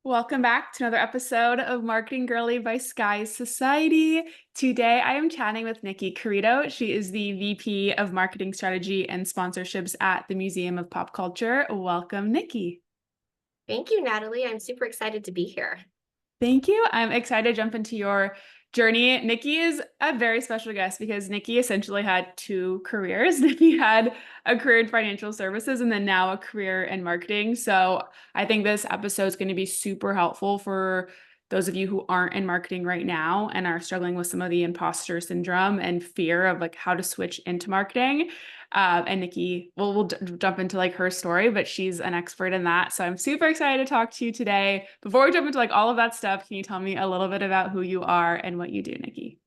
Welcome back to another episode of Marketing Girly by Sky Society. Today I am chatting with Nikki Carrido. She is the VP of Marketing Strategy and Sponsorships at the Museum of Pop Culture. Welcome, Nikki. Thank you, Natalie. I'm super excited to be here. Thank you. I'm excited to jump into your journey. Nikki is a very special guest because Nikki essentially had two careers. Nikki had a career in financial services and then now a career in marketing. So I think this episode is going to be super helpful for those of you who aren't in marketing right now and are struggling with some of the imposter syndrome and fear of like how to switch into marketing. And Nikki, we'll jump into like her story, but she's an expert in that. So I'm super excited to talk to you today. Before we jump into like all of that stuff, can you tell me a little bit about who you are and what you do, Nikki?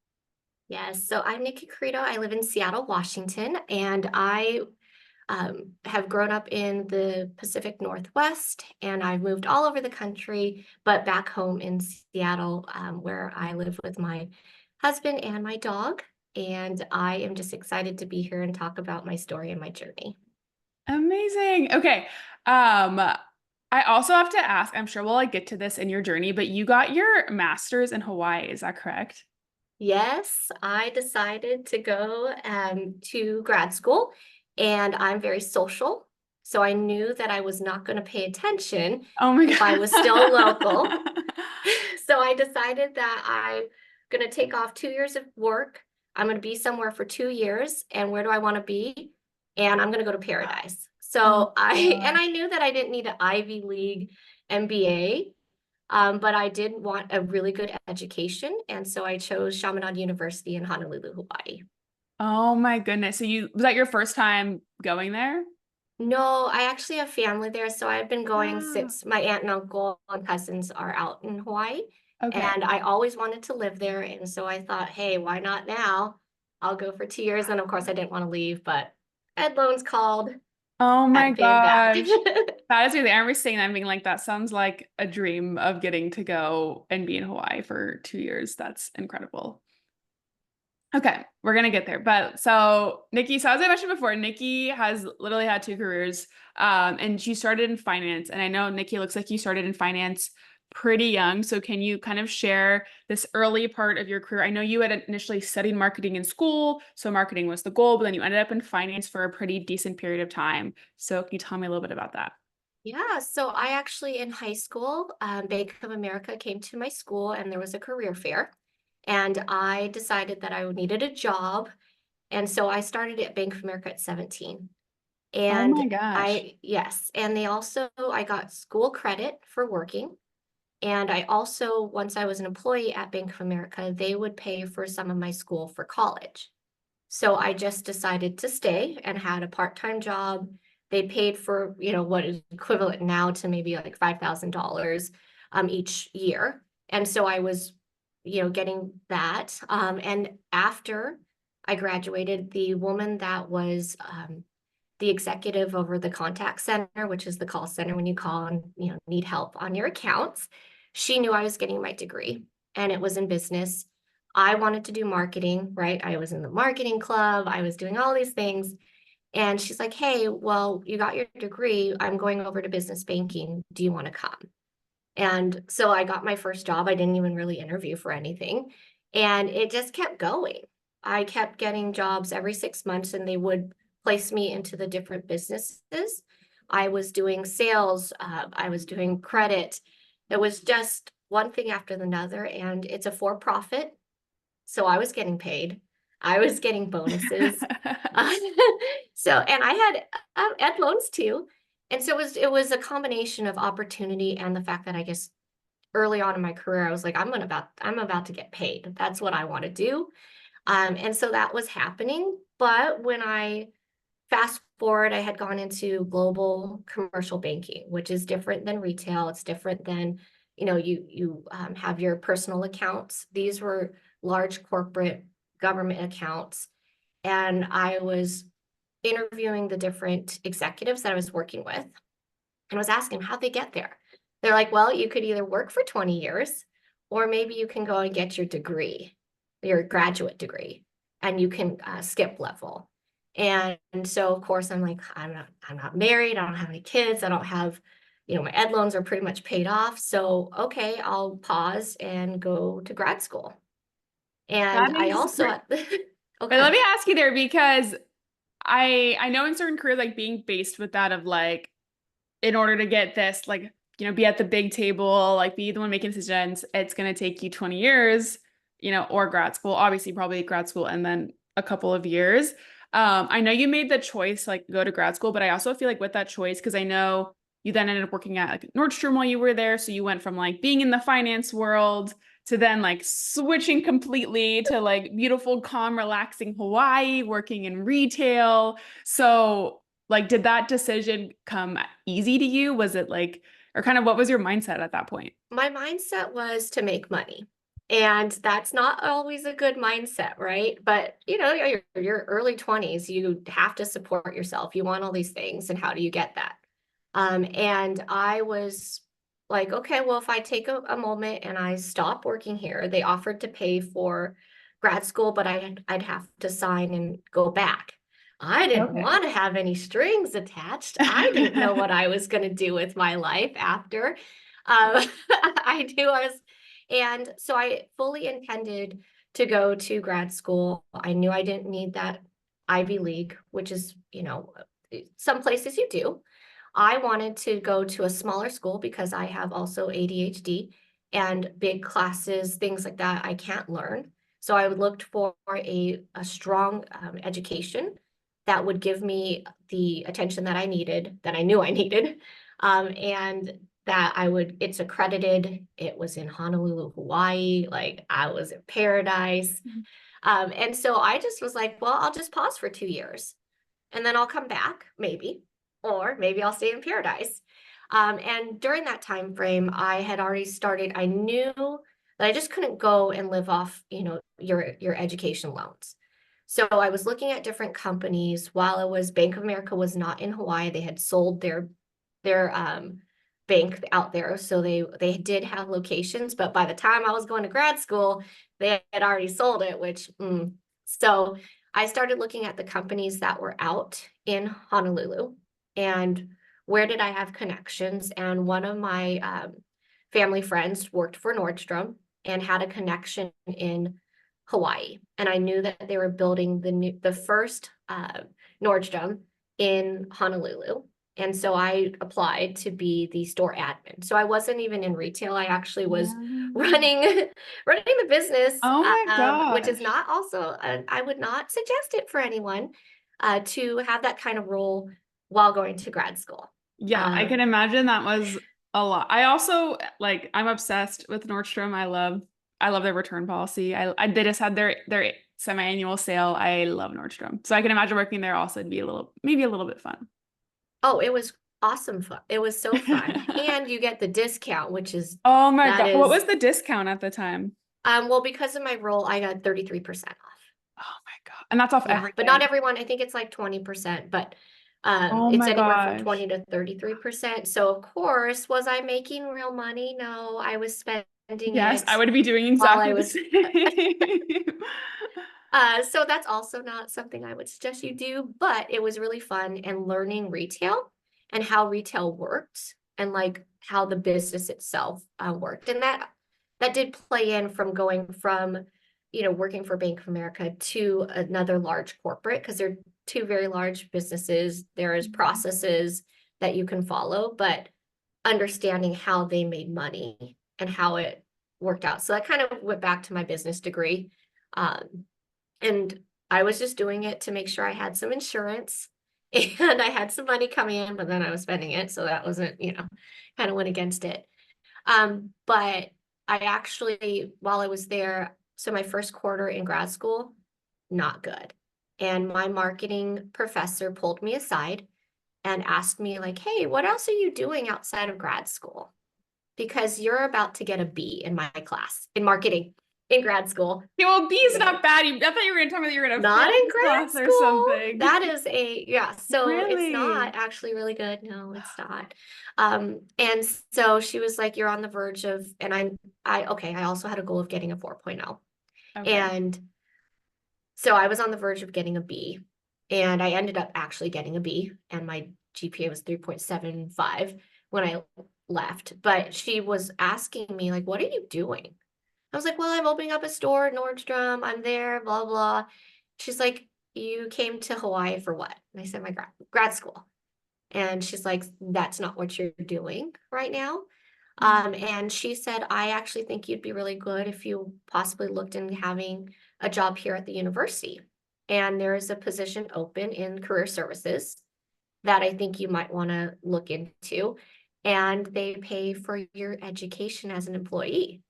Yes, so I'm Nikki Carrido. I live in Seattle, Washington, and I have grown up in the Pacific Northwest, and I've moved all over the country, but back home in Seattle, where I live with my husband and my dog. And I am just excited to be here and talk about my story and my journey. Amazing. Okay. I also have to ask, I'm sure we'll like get to this in your journey, but you got your master's in Hawaii, is that correct? Yes, I decided to go to grad school, and I'm very social. So I knew that I was not going to pay attention Oh my if I was still local. God. So I decided that I'm going to take off 2 years of work. I'm going to be somewhere for 2 years. And where do I want to be? And I'm going to go to Paradise. Oh So my and God. I knew that I didn't need an Ivy League MBA. But I did want a really good education. And so I chose Chaminade University in Honolulu, Hawaii. Oh my goodness. So you was that your first time going there? No, I actually have family there. So I've been going Ah, since my aunt and uncle and cousins are out in Hawaii. okay. And I always wanted to live there. And so I thought, hey, why not now? I'll go for 2 years. And of course, I didn't want to leave, but Ed Loans called, Oh had my to pay him back. gosh. That is really, I remember saying that and being like, that sounds like a dream of getting to go and be in Hawaii for 2 years. That's incredible. Okay, we're gonna get there. But so Nikki, so as I mentioned before, Nikki has literally had two careers. And she started in finance. And I know Nikki looks like you started in finance pretty young. So can you kind of share this early part of your career? I know you had initially studied marketing in school, so marketing was the goal, but then you ended up in finance for a pretty decent period of time. So can you tell me a little bit about that? Yeah, so I actually in high school, Bank of America came to my school and there was a career fair. And I decided that I needed a job. And so I started at Bank of America at 17. Oh And my gosh. yes, and I got school credit for working. And I also, once I was an employee at Bank of America, they would pay for some of my school for college. So I just decided to stay and had a part-time job. They paid for, what is equivalent now to maybe like $5,000 each year. And so I was, getting that. And after I graduated, the woman that was the executive over the contact center, which is the call center when you call and, need help on your accounts, she knew I was getting my degree and it was in business. I wanted to do marketing, right? I was in the marketing club. I was doing all these things. And she's like, hey, well, you got your degree. I'm going over to business banking. Do you want to come? And so I got my first job. I didn't even really interview for anything. And it just kept going. I kept getting jobs every 6 months, and they would place me into the different businesses. I was doing sales, I was doing credit. It was just one thing after another. And it's a for profit. So I was getting paid. I was getting bonuses. Uh, and I had ed loans too. And so it was a combination of opportunity and the fact that I guess early on in my career, I was like, I'm about to get paid. That's what I want to do. And so that was happening. But when I fast forward, I had gone into global commercial banking, which is different than retail. It's different than, you have your personal accounts. These were large corporate government accounts. And I was interviewing the different executives that I was working with and was asking how'd they get there. They're like, well, you could either work for 20 years or maybe you can go and get your degree, your graduate degree, and you can skip level. And so of course I'm like, I'm not married, I don't have any kids, I don't have, my ed loans are pretty much paid off. So, okay, I'll pause and go to grad school. That And I is also, great. But let okay, me ask you there because I know in certain careers like being faced with that of like in order to get this like be at the big table, like be the one making decisions, it's going to take you 20 years, or grad school, obviously probably grad school and then a couple of years. I know you made the choice like go to grad school, but I also feel like with that choice because I know you then ended up working at like Nordstrom while you were there, so you went from like being in the finance world to then like switching completely to like beautiful, calm, relaxing Hawaii, working in retail. So, like, did that decision come easy to you? Was it like, or kind of what was your mindset at that point? my mindset was to make money. And that's not always a good mindset, right? But your early 20s, you have to support yourself. You want all these things, and how do you get that? And I was like, okay, well, if I take a moment and I stop working here, they offered to pay for grad school, but I'd have to sign and go back. I didn't Okay. want to have any strings attached. I didn't know what I was going to do with my life after. I knew I was, and so I fully intended to go to grad school. I knew I didn't need that Ivy League, which is, some places you do. I wanted to go to a smaller school because I have also ADHD, and big classes, things like that, I can't learn. So I looked for a strong education that would give me the attention that I needed, that I knew I needed, and that it's accredited. It was in Honolulu, Hawaii. Like, I was in paradise. And so I just was like, well, I'll just pause for 2 years and then I'll come back, maybe, or maybe I'll stay in paradise. And during that time frame, I had already started. I knew that I just couldn't go and live off, your education loans. So I was looking at different companies. While it was Bank of America was not in Hawaii, they had sold their bank out there, so they did have locations. But by the time I was going to grad school, they had already sold it. So I started looking at the companies that were out in Honolulu and where did I have connections. And one of my family friends worked for Nordstrom and had a connection in Hawaii. And I knew that they were building the first Nordstrom in Honolulu. And so I applied to be the store admin. So I wasn't even in retail. I actually was Um, running running the business, Oh my which is gosh. not also, I would not suggest it for anyone to have that kind of role while going to grad school. Yeah, I can Um, imagine that was a lot. I also like I'm obsessed with Nordstrom. I love their return policy. They just had their semi-annual sale. I love Nordstrom. So I can imagine working there also to be maybe a little bit fun. oh, it was awesome fun. It was so fun. And you get the discount, Oh my that God. What is, was the discount at the time? well, because of my role, I got 33% off. Oh my God. And that's off Yeah, but not everything. everyone. I think it's like 20%, but Oh it's my anywhere from gosh. 20 to 33%. So of course, was I making real money? No, I was spending Yes, I it would be doing while I exactly the was same. so that's also not something I would suggest you do, but it was really fun, and learning retail and how retail worked, and like how the business itself worked. And that did play in from going from, working for Bank of America to another large corporate, because they're two very large businesses. There is processes that you can follow, but understanding how they made money and how it worked out. So that kind of went back to my business degree. Um, and I was just doing it to make sure I had some insurance and I had some money coming in, but then I was spending it. So that wasn't, kind of went against it. But I actually, while I was there, so my first quarter in grad school, not good. And my marketing professor pulled me aside and asked me, like, hey, what else are you doing outside of grad school? Because you're about to get a B in my class in marketing in grad school. Yeah, well, B is You're not gonna bad. I thought you were going to tell me that you were going to Not fail in this grad class or school. something. That is yeah. So it's Really? not actually really good. No, it's not. And so she was like, "You're on the verge of," and okay. I also had a goal of getting a 4.0, Okay. and so I was on the verge of getting a B, and I ended up actually getting a B, and my GPA was 3.75, when I left, but she was asking me like, what are you doing? I was like, well, I'm opening up a store at Nordstrom. I'm there, blah, blah. She's like, you came to Hawaii for what? And I said, my grad school. And she's like, that's not what you're doing right now. And she said, I actually think you'd be really good if you possibly looked into having a job here at the university. And there is a position open in career services that I think you might want to look into. And they pay for your education as an employee.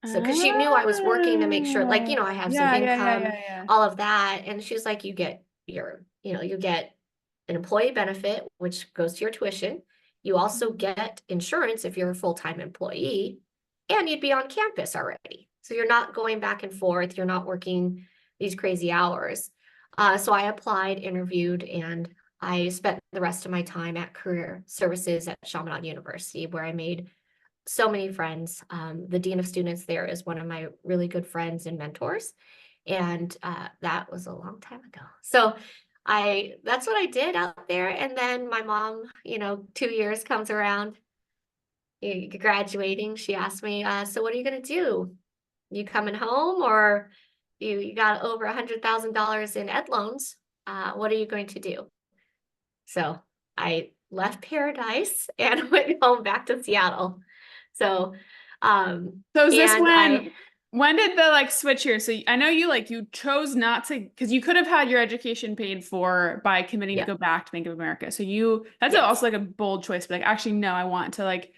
So, because she knew I was working to make sure, like, I have some Yeah, yeah, yeah, income, yeah, yeah. all of that. And she's like, you get an employee benefit, which goes to your tuition. You also get insurance if you're a full-time employee, and you'd be on campus already. So you're not going back and forth. You're not working these crazy hours. So I applied, interviewed, and I spent the rest of my time at career services at Chaminade University, where I made so many friends. The dean of students there is one of my really good friends and mentors. And that was a long time ago. So that's what I did out there. And then my mom, 2 years comes around, graduating. She asked me, so what are you going to do? You coming home, or you got over $100,000 in ed loans? What are you going to do? So I left paradise and went home back to Seattle. So, So is this and when did the like switch here? So I know you chose not to, because you could have had your education paid for by committing to yeah, go back to Bank of America. So that's yes, also like a bold choice, but like actually no, I want to like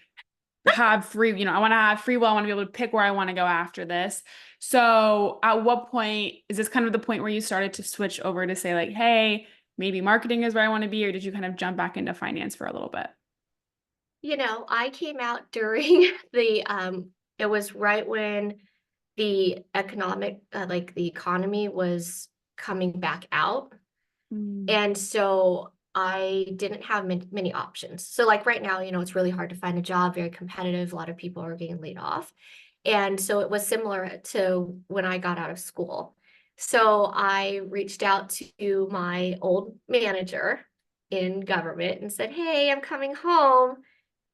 have free, I want to have free will. I want to be able to pick where I want to go after this. So at what point is this kind of the point where you started to switch over to say like, hey, maybe marketing is where I want to be, or did you kind of jump back into finance for a little bit? I came out during it was right when the like the economy was coming back out. Mm. And so I didn't have many options. So like right now, it's really hard to find a job, very competitive. A lot of people are getting laid off. And so it was similar to when I got out of school. So I reached out to my old manager in government and said, hey, I'm coming home.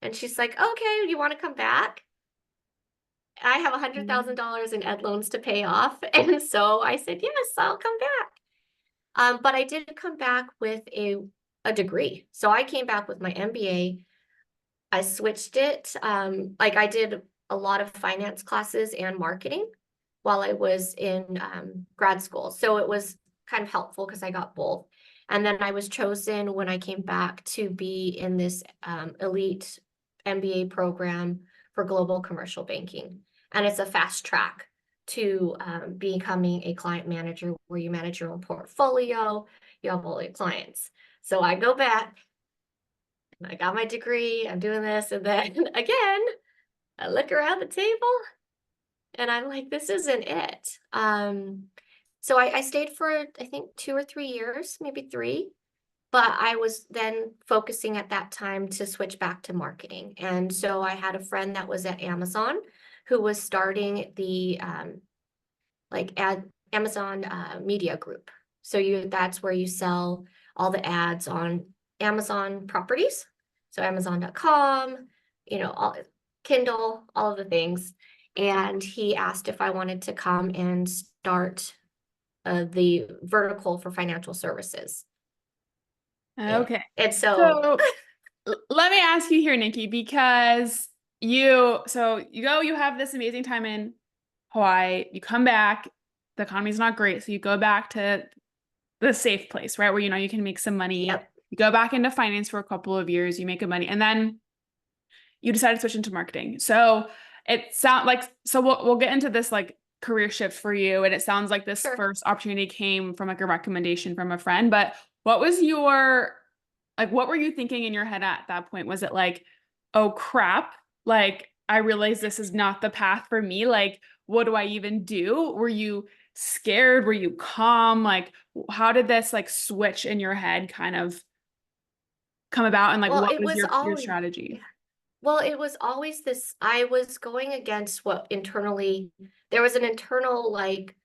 And she's like, okay, do you want to come back? I have $100,000 in ed loans to pay off. And so I said, yes, I'll come back. But I did come back with a degree. So I came back with my MBA. I switched it. Like I did a lot of finance classes and marketing while I was in grad school. So it was kind of helpful because I got both. And then I was chosen when I came back to be in this elite MBA program for global commercial banking. And it's a fast track to becoming a client manager where you manage your own portfolio, you have all your clients. So I go back and I got my degree, I'm doing this. And then again, I look around the table and I'm like, this isn't it. So I stayed for, I think, 2 or 3 years, maybe three. But I was then focusing at that time to switch back to marketing. And so I had a friend that was at Amazon who was starting the like Amazon media group. So that's where you sell all the ads on Amazon properties. So Amazon.com, all Kindle, all of the things. And he asked if I wanted to come and start the vertical for financial services. Yeah. Okay. And so, So let me ask you here, Nikki, because you have this amazing time in Hawaii, you come back, the economy's not great, so you go back to the safe place, right? Where you can make some money. yep, You go back into finance for a couple of years, you make good money, and then you decide to switch into marketing. So it sounds like we'll get into this like career shift for you, and it sounds like this sure. first opportunity came from like a recommendation from a friend. But what was your what were you thinking in your head at that point? Was it like, oh crap, like I realize this is not the path for me. Like, what do I even do? Were you scared? Were you calm? Like, how did this like switch in your head kind of come about? And like, Well, what it was was your always, strategy? well, it was always this, I was going against what internally, there was an internal, like,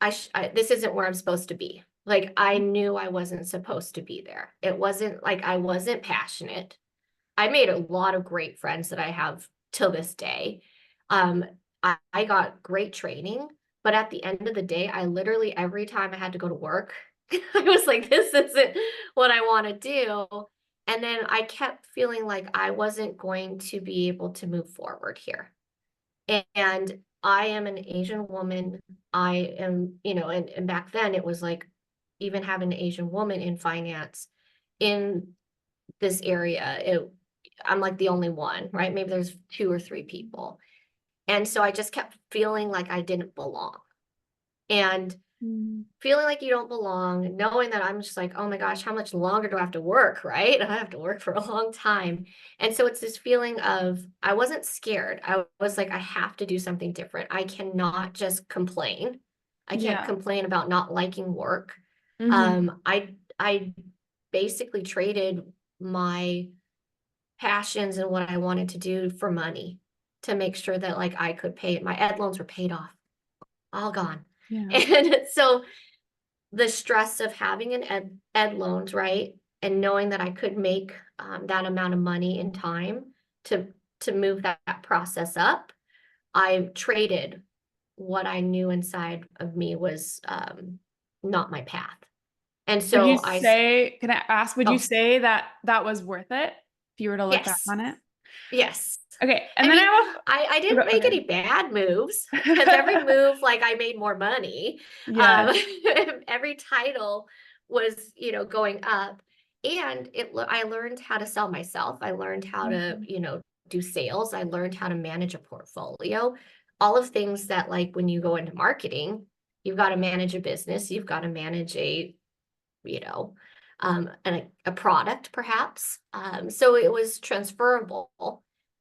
this isn't where I'm supposed to be. Like, I knew I wasn't supposed to be there. It wasn't like I wasn't passionate. I made a lot of great friends that I have till this day. Um, I got great training, but at the end of the day, I literally every time I had to go to work, I was like, this isn't what I want to do. And then I kept feeling like I wasn't going to be able to move forward here. And I am an Asian woman. I am, and back then it was like even having an Asian woman in finance in this area, I'm like the only one, right? Maybe there's two or three people. And so I just kept feeling like I didn't belong. And Mm. feeling like you don't belong, knowing that I'm just like, oh my gosh, how much longer do I have to work, right? I have to work for a long time. And so it's this feeling of, I wasn't scared. I was like, I have to do something different. I cannot just complain. I can't Yeah. complain about not liking work. Hmm. I basically traded my passions and what I wanted to do for money to make sure that like I could pay it. My ed loans were paid off, all gone. Yeah. And so the stress of having an ed loans, right? And knowing that I could make that amount of money in time to move that process up, I traded what I knew inside of me was not my path. And Would you so say, can I ask, would you oh, say that that was worth it if you were to look back yes, on it? yes. Okay. And I then mean, I I didn't make okay. any bad moves because every move, like I made more money. Yes. Um, every title was, going up, and I learned how to sell myself. I learned how to, Mhm. do sales. I learned how to manage a portfolio. All of things that, like, when you go into marketing, you've got to manage a business. You've got to manage you know, a product perhaps. So it was transferable,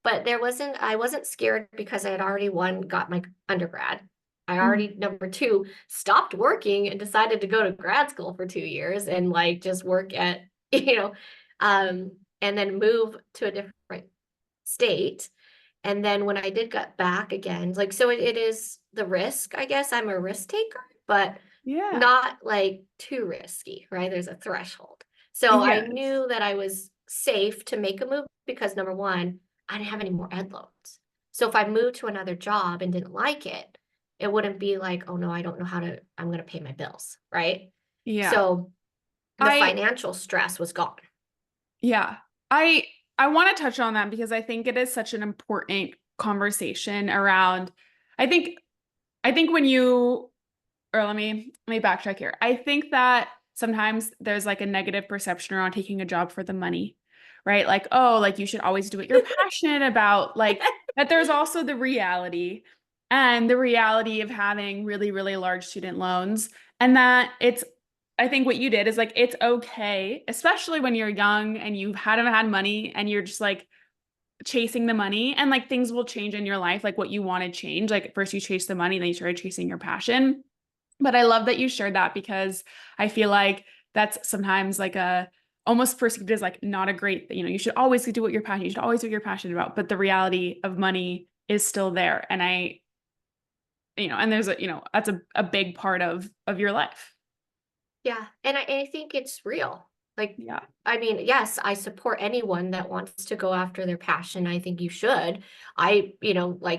but I wasn't scared because I had already got my undergrad. I Mhm. already, number two, stopped working and decided to go to grad school for 2 years and like just work at, you know, um, and then move to a different state. And then when I did get back again, like, so it is the risk, I guess I'm a risk taker, but Yeah. not like too risky, right? There's a threshold. So I Yes. knew that I was safe to make a move because number one, I didn't have any more ed loans. So if I moved to another job and didn't like it, it wouldn't be like, oh no, I don't know I'm going to pay my bills, right? Yeah. So the I financial stress was gone. Yeah. I I want to touch on that because I think it is such an important conversation around I think I think when you or let me backtrack here. I think that sometimes there's like a negative perception around taking a job for the money, right? Like, oh, like you should always do what you're passionate about. Like that there's also the reality and the reality of having really, really large student loans. And that it's I think what you did is like it's okay, especially when you're young and you haven't had money and you're just like chasing the money and like things will change in your life, like what you want to change. Like first you chase the money, then you started chasing your passion. But I love that you shared that because I feel like that's sometimes like a almost perceived as like not a great, you should always do what you're passionate, you should always do what you're passionate about. But the reality of money is still there. And and there's that's a big part of your life. Yeah, and I think it's real. Like, Yeah. I mean, yes, I support anyone that wants to go after their passion. I think you should. Like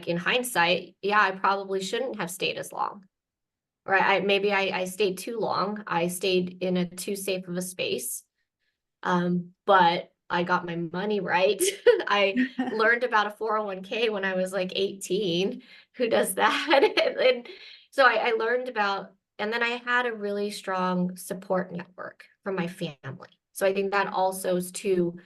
in hindsight, yeah, I probably shouldn't have stayed as long. Or maybe I stayed too long. I stayed in a too safe of a space. But I got my money right. I learned about a 401k when I was like 18. Who does that? And so I learned about, and then I had a really strong support network from my family. So I think that also is too,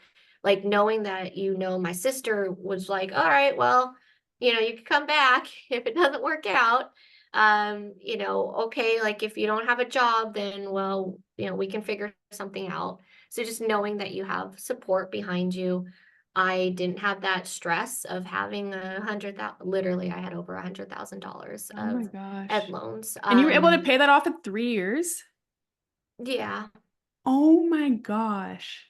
like knowing that, my sister was like, all right, well, you can come back if it doesn't work out. Okay, like if you don't have a job, then well, we can figure something out. So just knowing that you have support behind you. I didn't have that stress of having 100,000. Literally, I had over $100,000 Oh my of ed gosh. loans. And you were able to pay that off in 3 years? Yeah, Oh my gosh.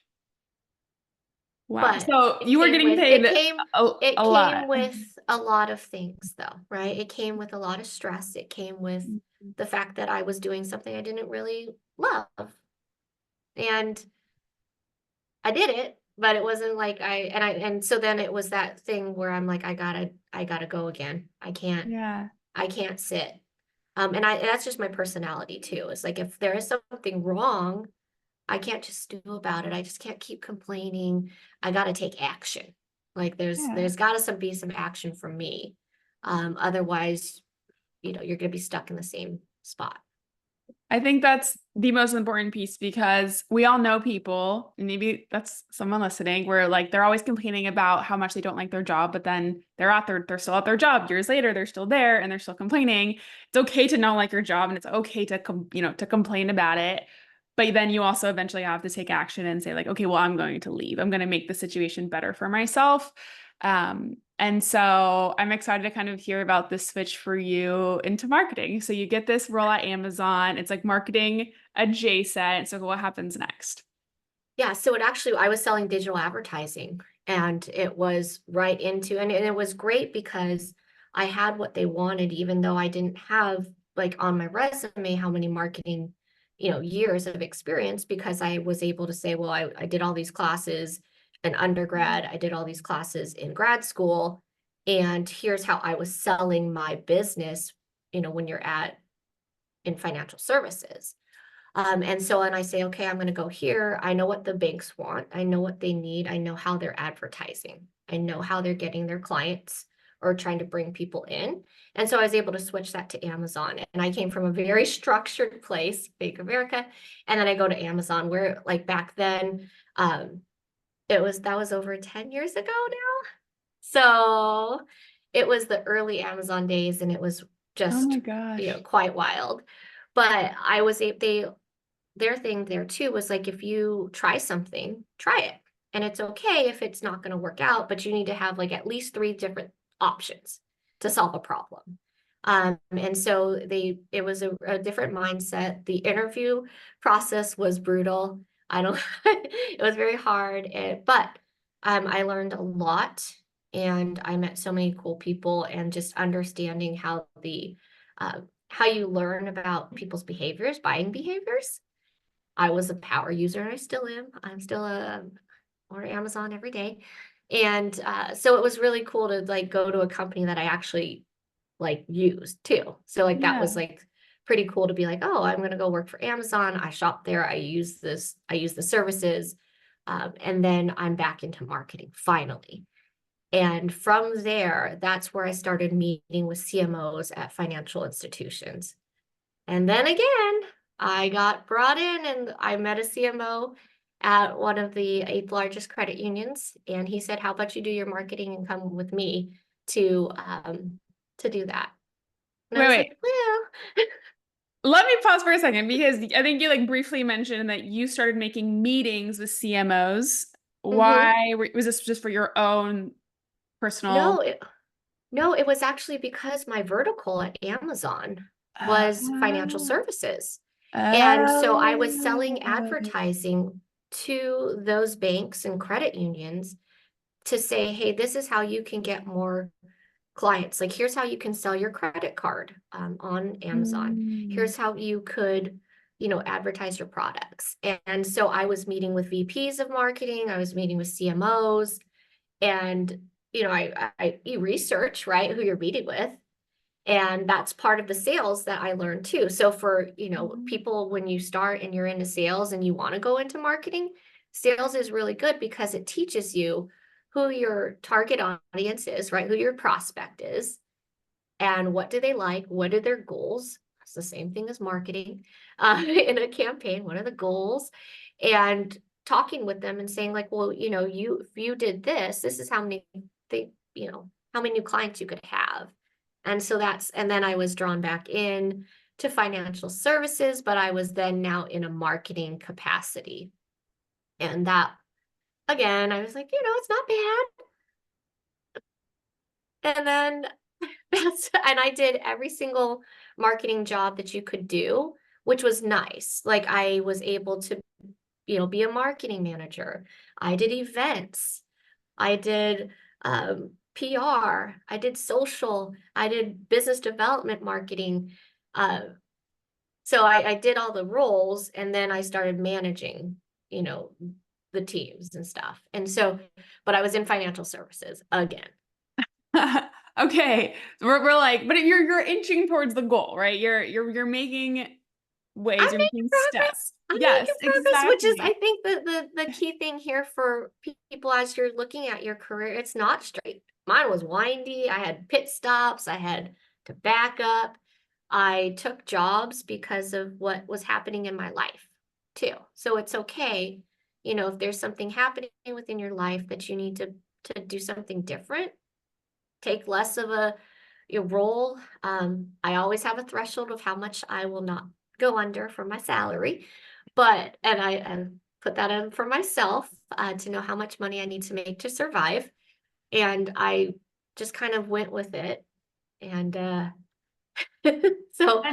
Wow. but So you were getting paid it a came lot. with a lot of things though, right? It came with a lot of stress. It came with the fact that I was doing something I didn't really love. And I did it, but it wasn't like and so then it was that thing where I'm like, I gotta go again. Yeah. I can't sit. And that's just my personality too. It's like if there is something wrong, I can't just stew about it. I just can't keep complaining. I gotta take action. Like Yeah. there's gotta be some action from me. Otherwise, you're gonna be stuck in the same spot. I think that's the most important piece because we all know people, and maybe that's someone listening, where like they're always complaining about how much they don't like their job, but then they're still at their job years later, they're still there and they're still complaining. It's okay to not like your job and it's okay to to complain about it. But then you also eventually have to take action and say like, okay, well, I'm going to leave. I'm going to make the situation better for myself. And so I'm excited to kind of hear about this switch for you into marketing. So you get this role at Amazon. It's like marketing adjacent. So what happens next? Yeah, so I was selling digital advertising and it was right into, and it was great because I had what they wanted, even though I didn't have like on my resume how many marketing, years of experience because I was able to say, well, I did all these classes in undergrad, I did all these classes in grad school, and here's how I was selling my business, when you're at in financial services. And I say, okay, I'm going to go here. I know what the banks want. I know what they need. I know how they're advertising. I know how they're getting their clients or trying to bring people in. And so I was able to switch that to Amazon. And I came from a very structured place, Bank of America. And then I go to Amazon where like back then, that was over 10 years ago now. So it was the early Amazon days and it was Oh my just, gosh. quite wild. But I was a they their thing there too was like if you try something, try it. And it's okay if it's not going to work out, but you need to have like at least three different options to solve a problem. And so it was a different mindset. The interview process was brutal. I don't, it was very hard, but I learned a lot and I met so many cool people and just understanding how you learn about people's behaviors, buying behaviors. I was a power user and I still am. I'm still order Amazon every day. And so it was really cool to like go to a company that I actually like used too. So like that was Yeah. like pretty cool to be like, oh, I'm gonna go work for Amazon. I shop there. I use the services. And then I'm back into marketing finally. And from there, that's where I started meeting with CMOs at financial institutions. And then again, I got brought in and I met a CMO at one of the eighth largest credit unions. And he said, how about you do your marketing and come with me to do that? And I Wait, was wait. like, well, Let me pause for a second because I think you like briefly mentioned that you started making meetings with CMOs. mhm. Was this just for your own personal? No, no, it was actually because my vertical at Amazon was financial Oh, services. And so I was selling oh, advertising to those banks and credit unions to say, hey, this is how you can get more clients. Like, here's how you can sell your credit card on Amazon. mm, Here's how you could, advertise your products. And so I was meeting with VPs of marketing, I was meeting with CMOs, and you research, right, who you're meeting with. And that's part of the sales that I learned too. So for, people, when you start and you're into sales and you want to go into marketing, sales is really good because it teaches you who your target audience is, right? Who your prospect is and what do they like? What are their goals? It's the same thing as marketing in a campaign. What are the goals? And talking with them and saying like, well, if you did this, this is how many new clients you could have. And then I was drawn back in to financial services, but I was then now in a marketing capacity. And that, again, I was like, it's not bad. And then and I did every single marketing job that you could do, which was nice. Like I was able to, be a marketing manager. I did events. I did PR. I did social. I did business development marketing. Uh, so I did all the roles and then I started managing, you know, the teams and stuff. And so, but I was in financial services again. Okay. We're like, but you're inching towards the goal, right? You're making I'm ways, you're making making progress. steps. I'm Yes, making progress, which is, I exactly. think, the key thing here for people as you're looking at your career. It's not straight. Mine was windy. I had pit stops. I had to back up. I took jobs because of what was happening in my life too. So it's okay, if there's something happening within your life that you need to do something different, take less of a role. I always have a threshold of how much I will not go under for my salary, but and I put that in for myself to know how much money I need to make to survive, and I just kind of went with it, and so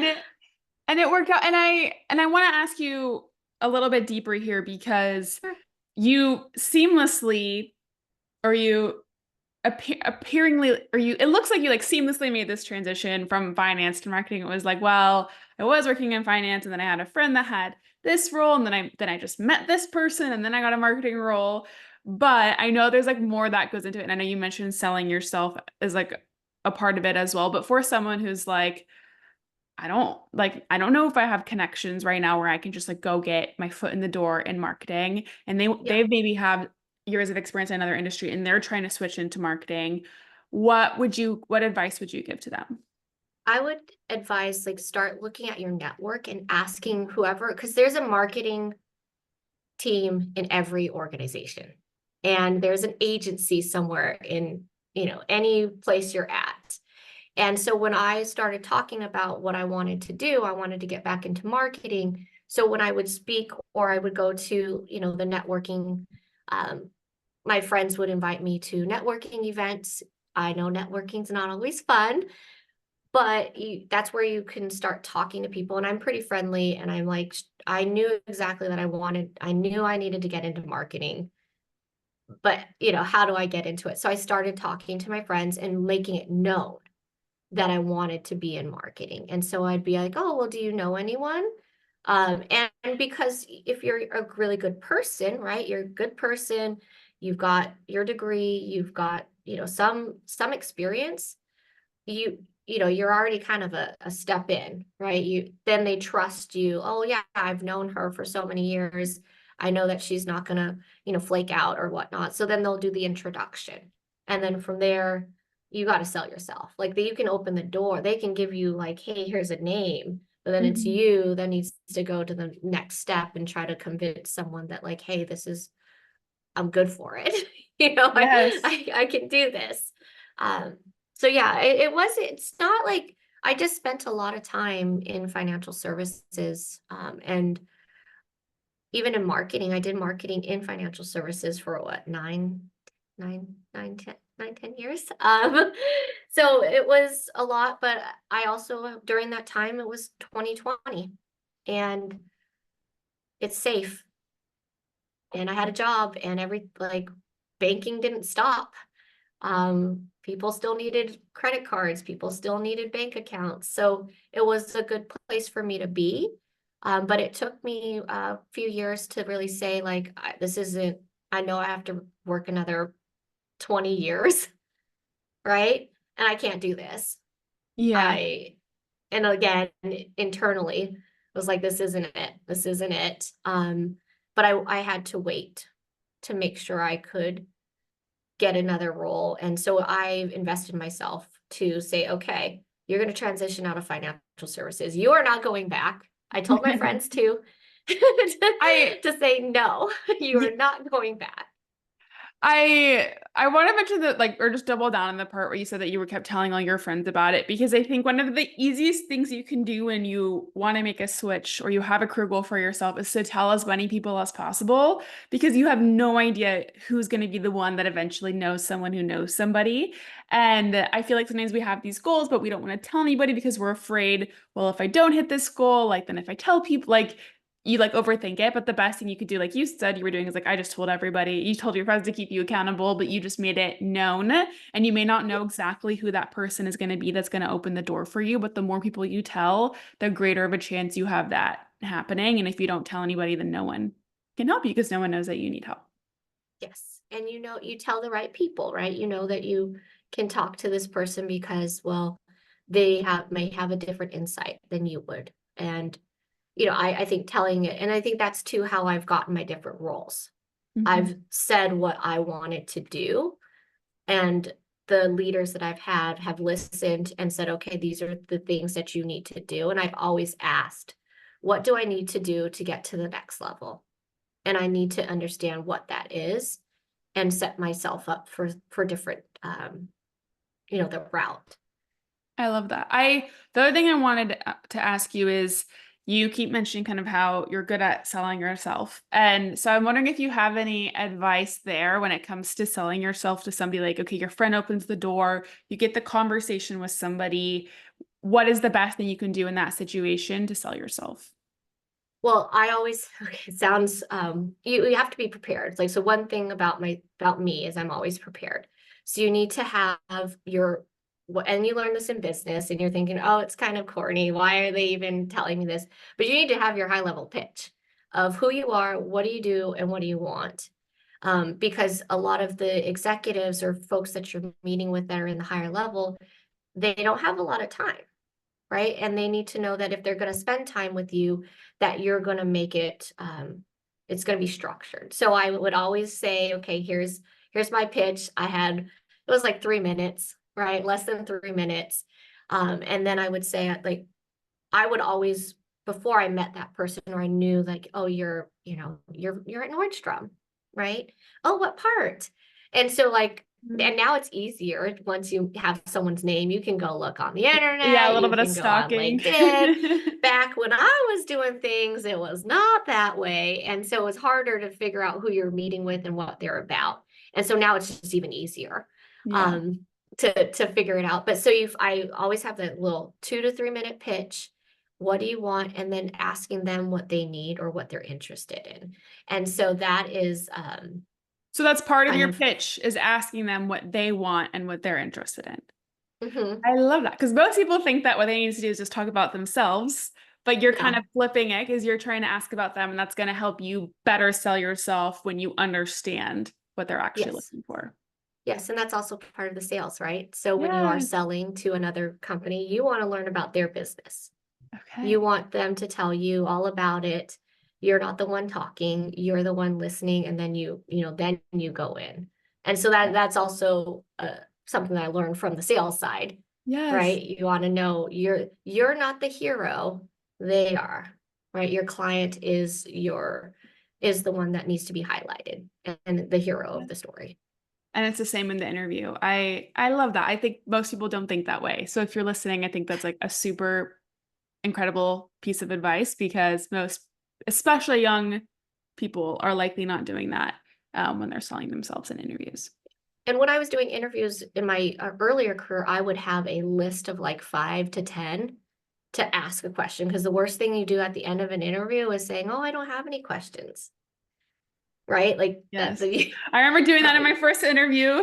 And it worked out. And I want to ask you a little bit deeper here because sure. you seamlessly or you appearingly or you it looks like you like seamlessly made this transition from finance to marketing. It was like, well, I was working in finance and then I had a friend that had this role and then I just met this person and then I got a marketing role. But I know there's like more that goes into it. And I know you mentioned selling yourself as like a part of it as well. But for someone who's like, I don't know if I have connections right now where I can just like go get my foot in the door in marketing and Yeah, they maybe have years of experience in another industry and they're trying to switch into marketing. What advice would you give to them? I would advise like start looking at your network and asking whoever, because there's a marketing team in every organization. And there's an agency somewhere in, any place you're at. And so when I started talking about what I wanted to do, I wanted to get back into marketing. So when I would speak or I would go to, the networking, um, my friends would invite me to networking events. I know networking's not always fun, but that's where you can start talking to people. And I'm pretty friendly. And I'm like, I knew exactly that I knew I needed to get into marketing. But, how do I get into it? So I started talking to my friends and making it known that I wanted to be in marketing. And so I'd be like, oh, well, do you know anyone? And because if you're a really good person, right? You're a good person, you've got your degree, you've got, some experience, you're already kind of a step in, right? Then they trust you. Oh yeah, I've known her for so many years. I know that she's not gonna, flake out or whatnot. So then they'll do the introduction. And then from there, you got to sell yourself. Like you can open the door. They can give you like, hey, here's a name, but then it's Mhm. you that needs to go to the next step and try to convince someone that like, hey, I'm good for it. Yes. I can do this. Um, so yeah, it's not like I just spent a lot of time in financial services, and even in marketing. I did marketing in financial services for what, 9, 10 years. So it was a lot, but I also, during that time, it was 2020 and it's safe and I had a job and banking didn't stop. People still needed credit cards, people still needed bank accounts. So it was a good place for me to be. But it took me a few years to really say, like, this isn't, I know I have to work another 20 years, right? And I can't do this. Yeah. I, and again, internally, was like, this isn't it. This isn't it. But I had to wait to make sure I could get another role. And so I invested myself to say, okay, you're going to transition out of financial services. You are not going back. I told my friends to, I to say, no, you are not going back. I want to mention that like or just double down on the part where you said that you were kept telling all your friends about it because I think one of the easiest things you can do when you want to make a switch or you have a career goal for yourself is to tell as many people as possible because you have no idea who's going to be the one that eventually knows someone who knows somebody. And I feel like sometimes we have these goals, but we don't want to tell anybody because we're afraid, well, if I don't hit this goal, like then if I tell people, like you like overthink it, but the best thing you could do, like you said you were doing, is like I just told everybody, you told your friends to keep you accountable, but you just made it known. And you may not know exactly who that person is going to be that's going to open the door for you, but the more people you tell, the greater of a chance you have that happening. And if you don't tell anybody, then no one can help you because no one knows that you need help. Yes. And you tell the right people, right? You know that you can talk to this person because, well, may have a different insight than you would. And, I think telling it, and I think that's too how I've gotten my different roles. Mhm. I've said what I wanted to do, and the leaders that I've had have listened and said, okay, these are the things that you need to do. And I've always asked, what do I need to do to get to the next level? And I need to understand what that is and set myself up for different the route. I love that. The other thing I wanted to ask you is you keep mentioning kind of how you're good at selling yourself. And so I'm wondering if you have any advice there when it comes to selling yourself to somebody like, okay, your friend opens the door, you get the conversation with somebody. What is the best thing you can do in that situation to sell yourself? Well, I always okay, it sounds you have to be prepared. Like, so one thing about me is I'm always prepared. So you need to have your and you learn this in business and you're thinking, oh, it's kind of corny. Why are they even telling me this? But you need to have your high level pitch of who you are, what do you do, and what do you want. Because a lot of the executives or folks that you're meeting with that are in the higher level, they don't have a lot of time, right? And they need to know that if they're going to spend time with you, that you're going to make it, it's going to be structured. So I would always say, okay, here's my pitch. It was like 3 minutes, right? Less than 3 minutes. And then I would say, like, I would always, before I met that person, or I knew like, oh, you're at Nordstrom, right? Oh, what part? And so like, Mhm. and now it's easier once you have someone's name, you can go look on the Yeah, a internet, little you bit of can go on stalking. LinkedIn. Back when I was doing things, it was not that way. And so it's harder to figure out who you're meeting with and what they're about. And so now it's just even easier. Yeah. Um, to figure it out. But so I always have that little 2 to 3 minute pitch. What do you want? And then asking them what they need or what they're interested in. And so that is So that's part of kind your of, pitch is asking them what they want and what they're interested in. mhm, I love that because most people think that what they need to do is just talk about themselves, but you're kind no, of flipping it because you're trying to ask about them, and that's going to help you better sell yourself when you understand what they're actually yes. looking for. Yes, and that's also part of the sales, right? So when you are Yes. selling to another company, you want to learn about their business. You Okay. want them to tell you all about it. You're not the one talking, you're the one listening, and then then you go in. And so that's also something that I learned from the sales side, Yes. right? You want to know you're not the hero, they are, right? Your client is the one that needs to be highlighted and the hero of the story. And it's the same in the interview. I love that. I think most people don't think that way. So if you're listening, I think that's like a super incredible piece of advice because most, especially young people, are likely not doing that when they're selling themselves in interviews. And when I was doing interviews in my earlier career, I would have a list of like 5 to 10 to ask a question, because the worst thing you do at the end of an interview is saying, "Oh, I don't have any questions." Right? Like that Yes. the I remember doing that in right. my first interview.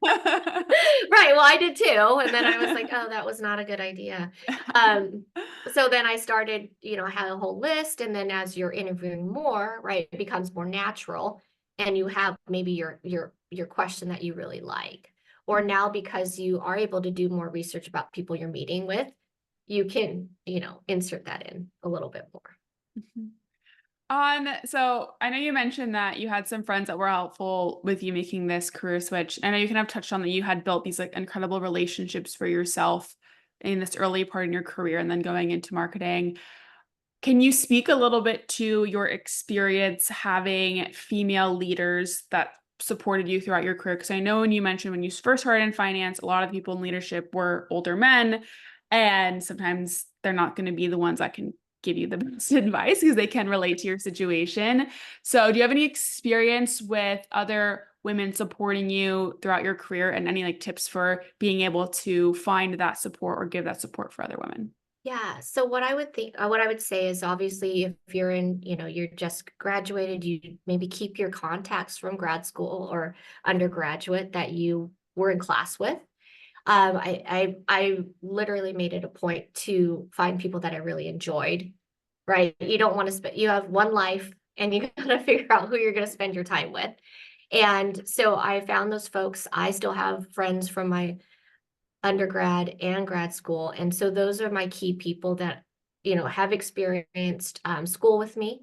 Right, well, I did too, and then I was like, "Oh, that was not a good idea." Um, so then I started, I had a whole list, and then as you're interviewing more, right, it becomes more natural, and you have maybe your question that you really like. Or now because you are able to do more research about people you're meeting with, you can, insert that in a little bit more. So I know you mentioned that you had some friends that were helpful with you making this career switch. I know you kind of touched on that you had built these like incredible relationships for yourself in this early part in your career and then going into marketing. Can you speak a little bit to your experience having female leaders that supported you throughout your career? Because I know when you mentioned when you first started in finance, a lot of people in leadership were older men, and sometimes they're not going to be the ones that can give you the best advice because they can relate to your situation. So, do you have any experience with other women supporting you throughout your career and any like tips for being able to find that support or give that support for other women? Yeah. So what I would say is obviously if you're you're just graduated, you maybe keep your contacts from grad school or undergraduate that you were in class with. I literally made it a point to find people that I really enjoyed, right? You don't want to spend, you have one life, and you gotta figure out who you're gonna spend your time with. And so I found those folks. I still have friends from my undergrad and grad school. And so those are my key people that, have experienced school with me.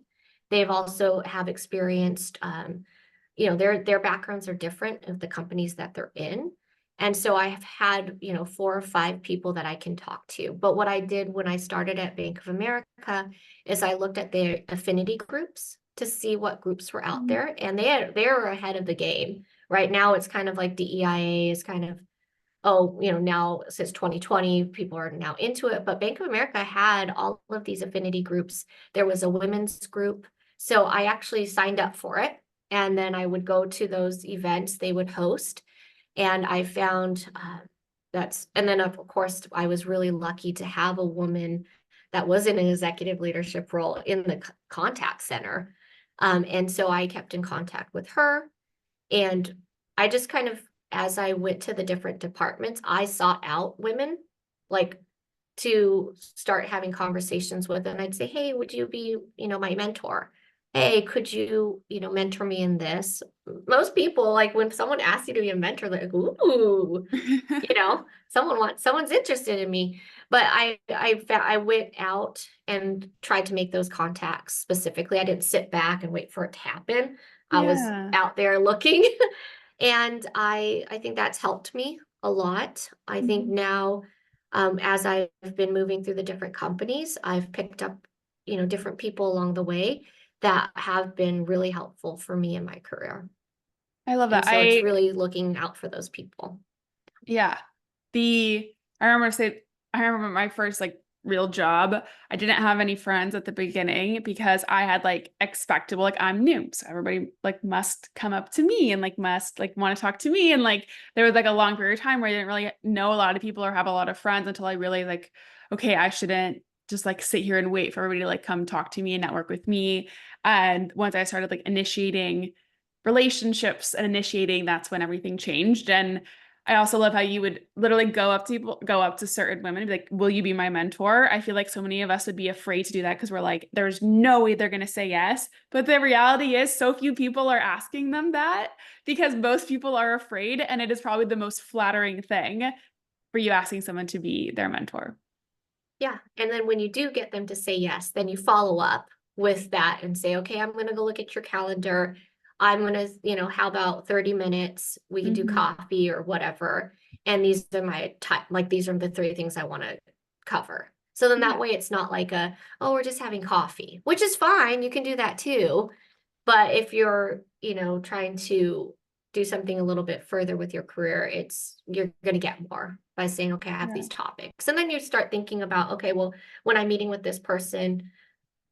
They've also have experienced, their backgrounds are different of the companies that they're in. And so I have had, 4 or 5 people that I can talk to. But what I did when I started at Bank of America is I looked at their affinity groups to see what groups were out Mm. there, and they were ahead of the game. Right now, it's kind of like DEIA is kind of, oh, now since 2020, people are now into it. But Bank of America had all of these affinity groups. There was a women's group. So I actually signed up for it. And then I would go to those events they would host. And I found and then of course, I was really lucky to have a woman that was in an executive leadership role in the contact center. And so I kept in contact with her. And I just kind of, as I went to the different departments, I sought out women like to start having conversations with. And I'd say, hey, would you be, my mentor? Hey, could you, mentor me in this? Most people, like when someone asks you to be a mentor, they're like, ooh, someone's interested in me. But I went out and tried to make those contacts specifically. I didn't sit back and wait for it to happen. I was Yeah. out there looking. And I think that's helped me a lot. I think Mhm. now, as I've been moving through the different companies, I've picked up, different people along the way that have been really helpful for me in my career. I love that. And so it's really looking out for those people. Yeah. The I remember say I remember my first like real job. I didn't have any friends at the beginning because I had like expectable like I'm new. So everybody like must come up to me and like must like want to talk to me. And like there was like a long period of time where I didn't really know a lot of people or have a lot of friends until I really like, okay, I shouldn't just like sit here and wait for everybody to like come talk to me and network with me. And once I started like initiating relationships and initiating, that's when everything changed. And I also love how you would literally go up to certain women and be like, will you be my mentor? I feel like so many of us would be afraid to do that because we're like, there's no way they're going to say yes. But the reality is, so few people are asking them that because most people are afraid. And it is probably the most flattering thing for you asking someone to be their mentor. Yeah. And then when you do get them to say yes, then you follow up with that and say, okay, I'm going to go look at your calendar. I'm going to, how about 30 minutes? We can do Mhm. coffee or whatever. And these are my time, like these are the 3 things I want to cover. So then Yeah. that way it's not like oh, we're just having coffee, which is fine. You can do that too. But if you're, trying to do something a little bit further with your career, you're going to get more by saying, okay, I have Yeah. these topics. And then you start thinking about, okay, well, when I'm meeting with this person,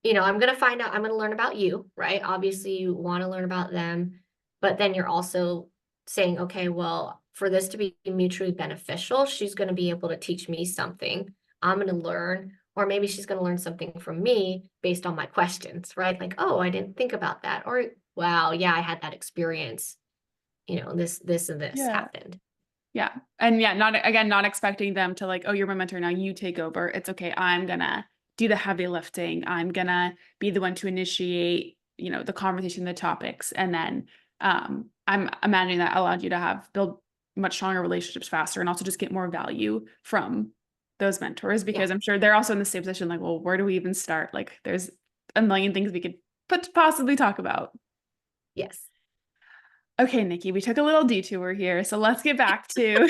I'm going to find out, I'm going to learn about you, right? Obviously, you want to learn about them, but then you're also saying, okay, well, for this to be mutually beneficial, she's going to be able to teach me something. I'm going to learn, or maybe she's going to learn something from me based on my questions, right? Like, oh, I didn't think about that. Or, wow, yeah, I had that experience. This, and this Yeah. happened. Yeah. And yeah, not again, not expecting them to like, oh, you're my mentor now, you take over. It's okay. I'm gonna do the heavy lifting. I'm gonna be the one to initiate, the conversation, the topics. And then I'm imagining that allowed you to build much stronger relationships faster and also just get more value from those mentors Yeah. because I'm sure they're also in the same position, like, well, where do we even start? Like there's a million things we could possibly talk about. Yes. Okay, Nikki, we took a little detour here, so let's get back to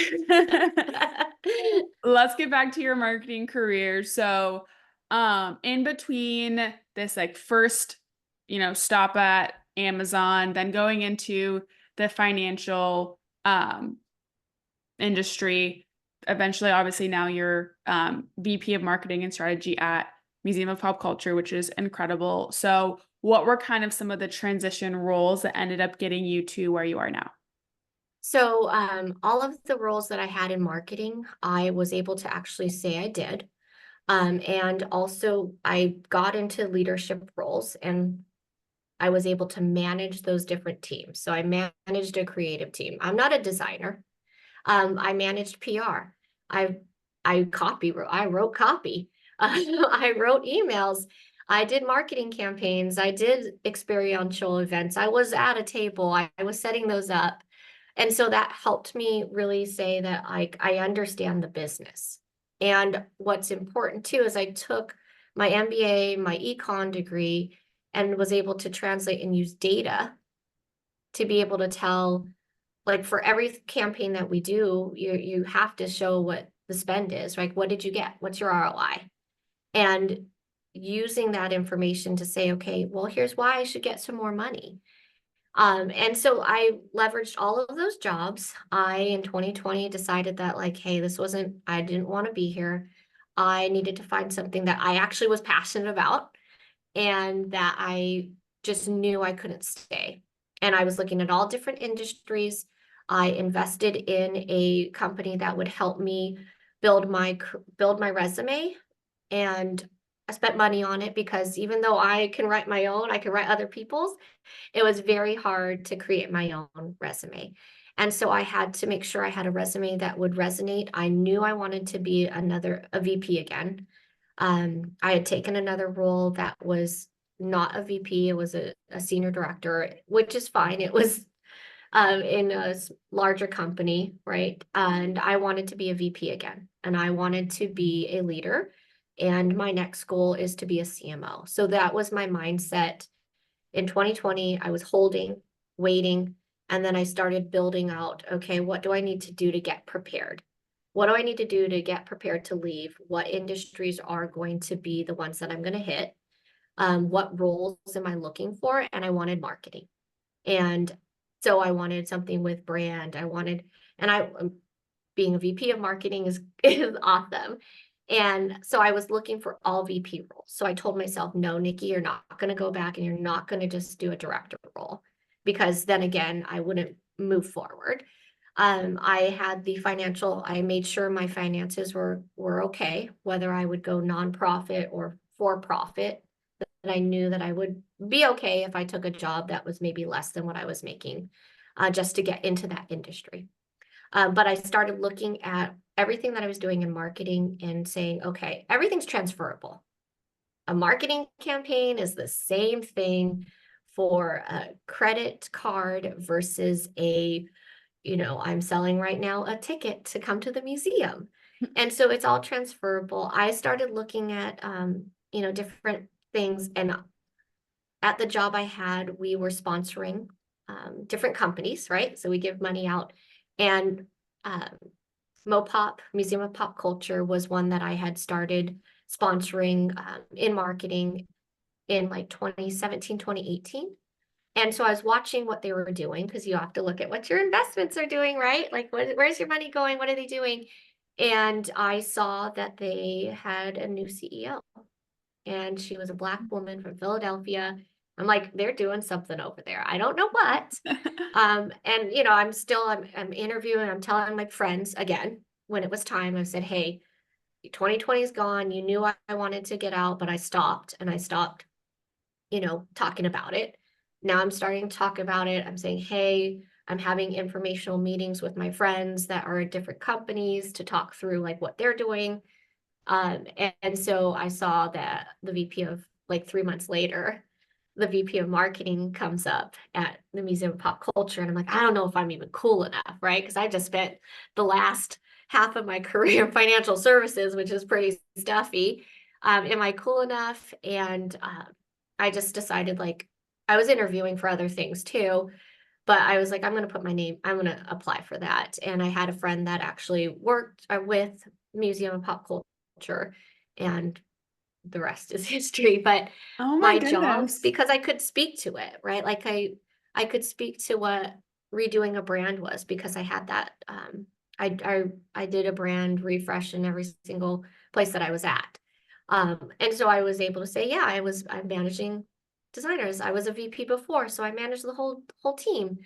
let's get back to your marketing career. So, in between this like first, stop at Amazon, then going into the financial industry, eventually, obviously now you're VP of marketing and strategy at Museum of Pop Culture, which is incredible. So, what were kind of some of the transition roles that ended up getting you to where you are now? So, all of the roles that I had in marketing, I was able to actually say I did. And also, I got into leadership roles and I was able to manage those different teams. So, I managed a creative team. I'm not a designer. I managed PR. I I wrote copy. I wrote emails. I did marketing campaigns. I did experiential events. I was at a table. I was setting those up. And so that helped me really say that I understand the business. And what's important too is I took my MBA, my econ degree, and was able to translate and use data to be able to tell, like for every campaign that we do, you have to show what the spend is, right? What did you get? What's your ROI? And using that information to say, okay, well, here's why I should get some more money. And so I leveraged all of those jobs. In 2020 decided that like, hey, I didn't want to be here. I needed to find something that I actually was passionate about and that I just knew I couldn't stay. And I was looking at all different industries. I invested in a company that would help me build my resume, and I spent money on it because even though I can write my own, I can write other people's, it was very hard to create my own resume. And so I had to make sure I had a resume that would resonate. I knew I wanted to be a VP again. I had taken another role that was not a VP, it was a senior director, which is fine. It was in a larger company, right? And I wanted to be a VP again, and I wanted to be a leader. And my next goal is to be a CMO. So that was my mindset. In 2020, I was holding, waiting, and then I started building out, okay, what do I need to do to get prepared? What do I need to do to get prepared to leave? What industries are going to be the ones that I'm going to hit? What roles am I looking for? And I wanted marketing. And so I wanted something with brand. And being a VP of marketing is, is awesome. And so I was looking for all VP roles. So I told myself, no, Nikki, you're not going to go back and you're not going to just do a director role, because then again, I wouldn't move forward. I made sure my finances were okay, whether I would go nonprofit or for profit, that I knew that I would be okay if I took a job that was maybe less than what I was making, just to get into that industry. But I started looking at everything that I was doing in marketing and saying, okay, everything's transferable. A marketing campaign is the same thing for a credit card versus I'm selling right now a ticket to come to the museum. And so it's all transferable. I started looking at, different things. And at the job I had, we were sponsoring different companies, right? So we give money out. And um, MoPop, Museum of Pop Culture, was one that I had started sponsoring in marketing in like 2017, 2018. And so I was watching what they were doing, because you have to look at what your investments are doing, right? Like, where's your money going? What are they doing? And I saw that they had a new CEO, and she was a Black woman from Philadelphia. I'm like, they're doing something over there. I don't know what. And I'm interviewing, I'm telling my friends again, when it was time, I said, hey, 2020 is gone. You knew I wanted to get out, but I stopped, and I stopped, talking about it. Now I'm starting to talk about it. I'm saying, hey, I'm having informational meetings with my friends that are at different companies to talk through like what they're doing. And so I saw that the VP of, like 3 months later, the VP of marketing comes up at the Museum of Pop Culture. And I'm like, I don't know if I'm even cool enough, right? Because I just spent the last half of my career in financial services, which is pretty stuffy. Am I cool enough? And I just decided, like, I was interviewing for other things too, but I was like, I'm going to apply for that. And I had a friend that actually worked with Museum of Pop Culture, and the rest is history. But Oh my my jobs, goodness. because I could speak to it, right? Like I could speak to what redoing a brand was, because I had that. I did a brand refresh in every single place that I was at. And so I was able to say, yeah, I'm managing designers. I was a VP before, so I managed the whole team.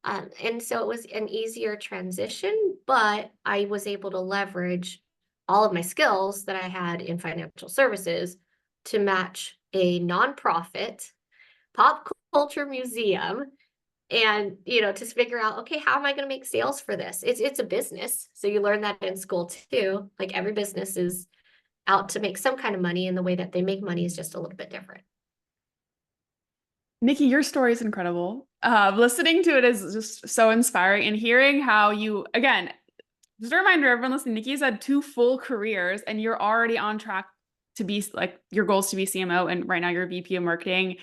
And so it was an easier transition, but I was able to leverage all of my skills that I had in financial services to match a nonprofit pop culture museum, and to figure out, okay, how am I going to make sales for this? It's a business, so you learn that in school too. Like every business is out to make some kind of money, and the way that they make money is just a little bit different. Nikki, your story is incredible. Listening to it is just so inspiring and hearing how you, again, just a reminder, everyone listening, Nikki's had two full careers and you're already on track to be like your goals to be CMO. And right now you're VP of marketing.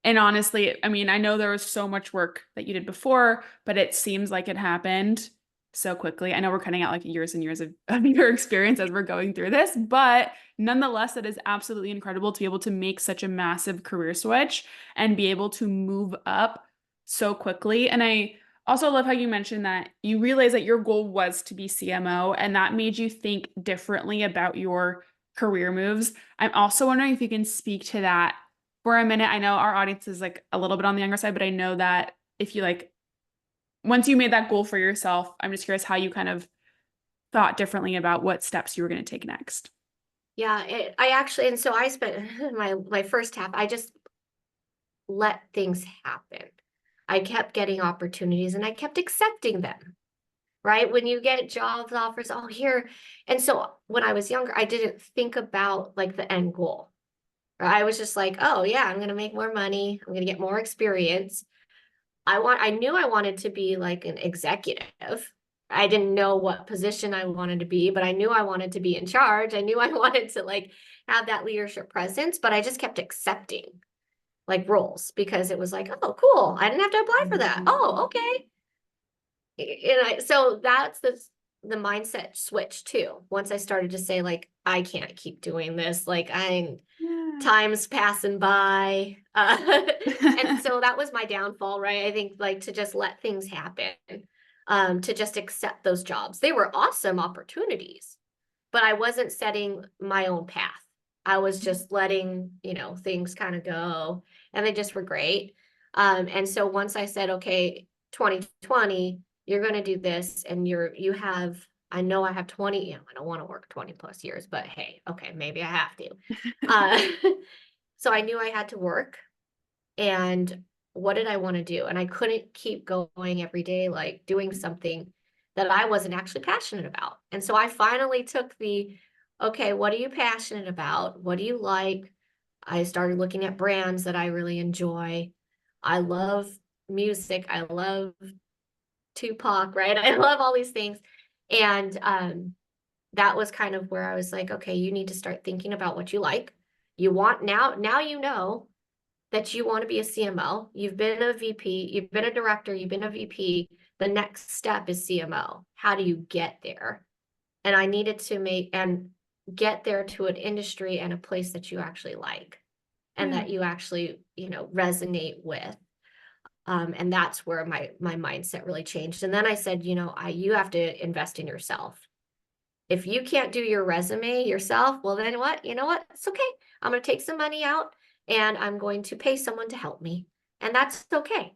And honestly, I mean, I know there was so much work that you did before, but it seems like it happened so quickly. I know we're cutting out like years and years of your experience as we're going through this, but nonetheless, it is absolutely incredible to be able to make such a massive career switch and be able to move up so quickly. And I also love how you mentioned that you realized that your goal was to be CMO and that made you think differently about your career moves. I'm also wondering if you can speak to that for a minute. I know our audience is like a little bit on the younger side, but I know that if you like, once you made that goal for yourself, I'm just curious how you kind of thought differently about what steps you were going to take next. Yeah, I actually, and so I spent my first half, I just let things happen. I kept getting opportunities and I kept accepting them, right? When you get jobs offers, oh, here. And so when I was younger, I didn't think about like the end goal. I was just like, oh yeah, I'm gonna make more money. I'm gonna get more experience. I knew I wanted to be like an executive. I didn't know what position I wanted to be, but I knew I wanted to be in charge. I knew I wanted to like have that leadership presence, but I just kept accepting like roles because it was like, oh, cool. I didn't have to apply for that. Oh, okay. So that's the mindset switch too. Once I started to say like, I can't keep doing this. Like I'm Yeah. time's passing by. And so that was my downfall, right? I think like to just let things happen, to just accept those jobs. They were awesome opportunities, but I wasn't setting my own path. I was just letting, things kind of go and they just were great. And so once I said, okay, 2020, you're going to do this and you have, I know I have 20, I don't want to work 20 plus years, but hey, okay, maybe I have to. Uh, so I knew I had to work, and what did I want to do? And I couldn't keep going every day, like doing something that I wasn't actually passionate about. And so I finally took okay, what are you passionate about? What do you like? I started looking at brands that I really enjoy. I love music. I love Tupac, right? I love all these things. And that was kind of where I was like, okay, you need to start thinking about what you like. You want now you know that you want to be a CMO. You've been a VP, you've been a director, you've been a VP. The next step is CMO. How do you get there? And I needed to get there to an industry and a place that you actually like and Yeah. that you actually, resonate with. And that's where my mindset really changed. And then I said, you have to invest in yourself. If you can't do your resume yourself, well, then what? You know what? It's okay. I'm going to take some money out and I'm going to pay someone to help me. And that's okay.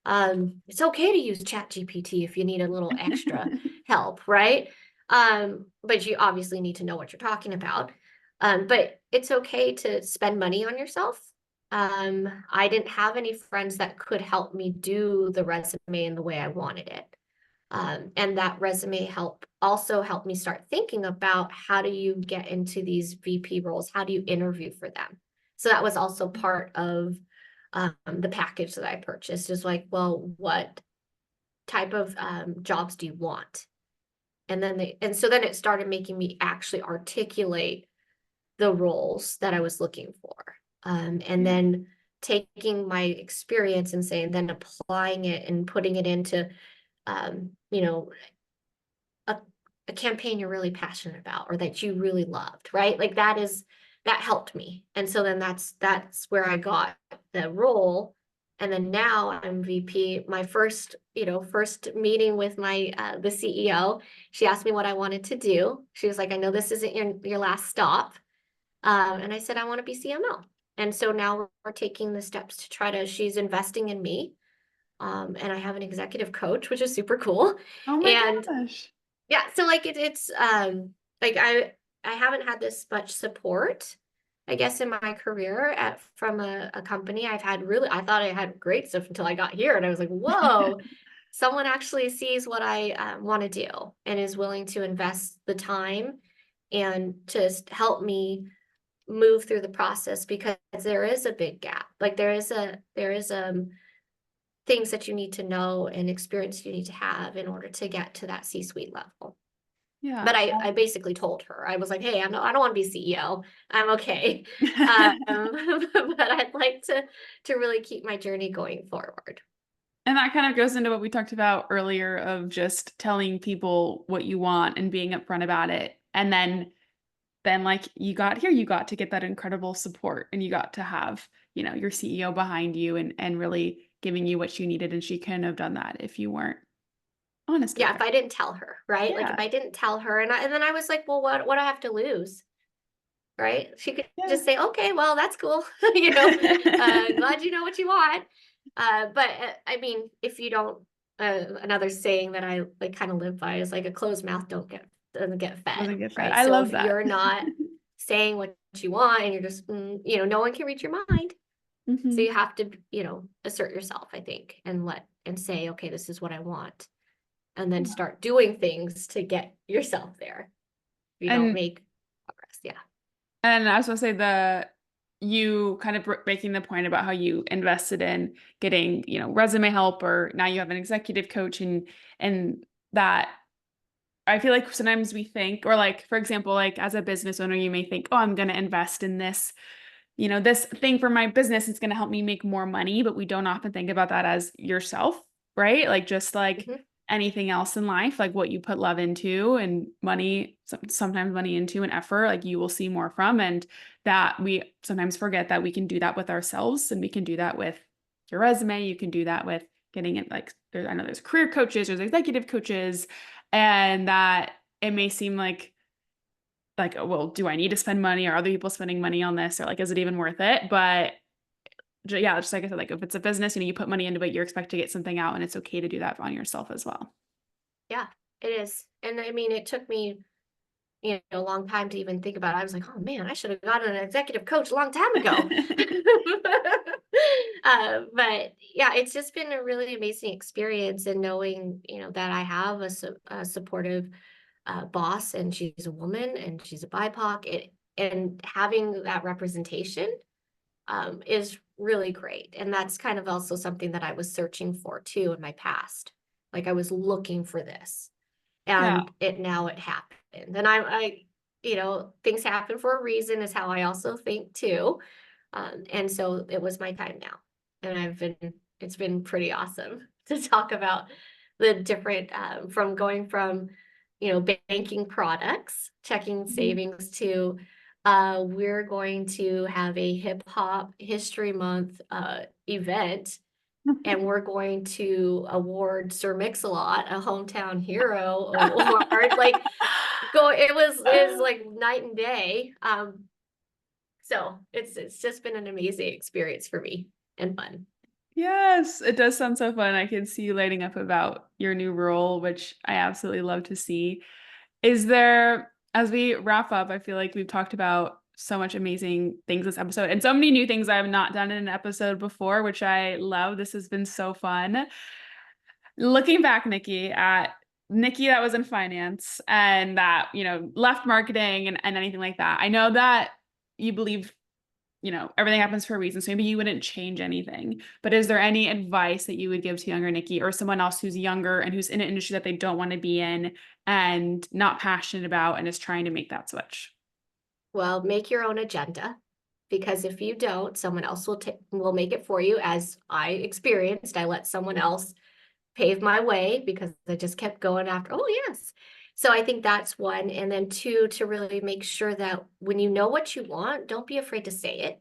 It's okay to use Chat GPT if you need a little extra help, right? But you obviously need to know what you're talking about. But it's okay to spend money on yourself. I didn't have any friends that could help me do the resume in the way I wanted it. And that resume also helped me start thinking about how do you get into these VP roles? How do you interview for them? So that was also part of the package that I purchased is like, well, what type of jobs do you want? And so then it started making me actually articulate the roles that I was looking for. And Yeah. then taking my experience and then applying it and putting it into um, you know, a, a campaign you're really passionate about or that you really loved, right? Like that helped me. And so then that's where I got the role. And then now I'm VP. My first meeting with my the CEO, she asked me what I wanted to do. She was like, I know this isn't your last stop. And I said, I want to be CMO. And so now we're taking the steps to she's investing in me. And I have an executive coach, which is super cool. Oh my And gosh. yeah, so like it's like I haven't had this much support, I guess, in my career from a company. I thought I had great stuff until I got here and I was like, whoa, someone actually sees what I want to do and is willing to invest the time and just help me move through the process, because there is a big gap. Like there is things that you need to know and experience you need to have in order to get to that C-suite level. Yeah. But I basically told her, I was like, hey, I don't want to be CEO. I'm okay. But I'd like to really keep my journey going forward. And that kind of goes into what we talked about earlier of just telling people what you want and being upfront about it. And then like you got here, you got to get that incredible support and you got to have, your CEO behind you and really giving you what you needed. And she couldn't have done that if you weren't honest with Yeah, if her. I didn't tell her, right? Like if Yeah. I didn't tell her, and then I was like, well, what do I have to lose? Right? She could Yeah. just say, okay, well, that's cool. Glad you know what you want. But I mean, if you don't, another saying that I like kind of live by is like a closed mouth doesn't get fed, Doesn't get fed. right? I So love if that. you're not saying what you want and you're just, no one can read your mind. So Hmm. you have to, assert yourself, I think, and say, okay, this is what I want. And then start doing things to get yourself there. If you don't And make progress. Yeah. And I was going to say you kind of making the point about how you invested in getting, resume help, or now you have an executive coach, and that I feel like sometimes we think, or like, for example, like as a business owner, you may think, oh, I'm going to invest in this, this thing for my business. It's going to help me make more money, but we don't often think about that as yourself, right? Like just like Mhm. anything else in life, like what you put love into and money, sometimes money into and effort, like you will see more from. And that we sometimes forget that we can do that with ourselves and we can do that with your resume. You can do that with getting it like, I know there's career coaches, there's executive coaches, and that it may seem like, oh, well, do I need to spend money? Are other people spending money on this? Or like, is it even worth it? But yeah, just like I said, like if it's a business, you put money into it, you're expected to get something out, and it's okay to do that on yourself as well. Yeah, it is. And I mean, it took me, a long time to even think about it. I was like, oh man, I should have gotten an executive coach a long time ago. But yeah, it's just been a really amazing experience, and knowing, that I have a supportive boss, and she's a woman and she's a BIPOC, and having that representation is really great. And that's kind of also something that I was searching for too in my past. Like I was looking for this, Yeah. and it happened. And things happen for a reason is how I also think too. And so it was my time now. And it's been pretty awesome to talk about the different, from going from, banking products, checking Mhm. savings to, we're going to have a hip hop history month, event, and we're going to award Sir Mix-a-Lot a hometown hero award. Like it was like night and day. So it's just been an amazing experience for me and fun. Yes, it does sound so fun. I can see you lighting up about your new role, which I absolutely love to see. Is there, as we wrap up, I feel like we've talked about so much amazing things this episode and so many new things I have not done in an episode before, which I love. This has been so fun. Looking back, Nikki, at Nikki that was in finance and that, left marketing and anything like that. I know that you believe, everything happens for a reason. So maybe you wouldn't change anything. But is there any advice that you would give to younger Nikki or someone else who's younger and who's in an industry that they don't want to be in and not passionate about and is trying to make that switch? Well, make your own agenda, because if you don't, someone else will make it for you. As I experienced, I let someone else pave my way because I just kept going after, oh yes. So I think that's one. And then two, to really make sure that when you know what you want, don't be afraid to say it.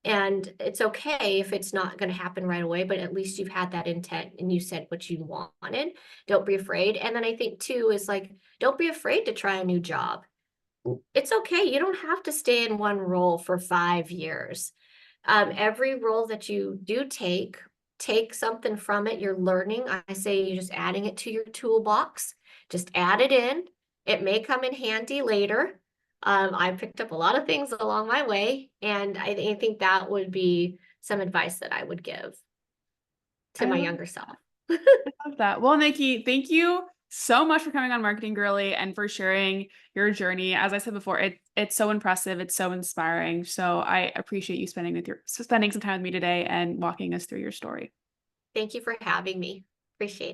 And it's okay if it's not going to happen right away, but at least you've had that intent and you said what you wanted. Don't be afraid. And then I think two is like, don't be afraid to try a new job. It's okay. You don't have to stay in one role for 5 years. Every role that you do take something from it. You're learning. I say you're just adding it to your toolbox. Just add it in. It may come in handy later. I picked up a lot of things along my way, and I think that would be some advice that I would give to I my love younger self. love that. Well, Nikki, thank you so much for coming on Marketing Girly and for sharing your journey. As I said before, it's so impressive. It's so inspiring. So I appreciate you spending some time with me today and walking us through your story. Thank you for having me. Appreciate it.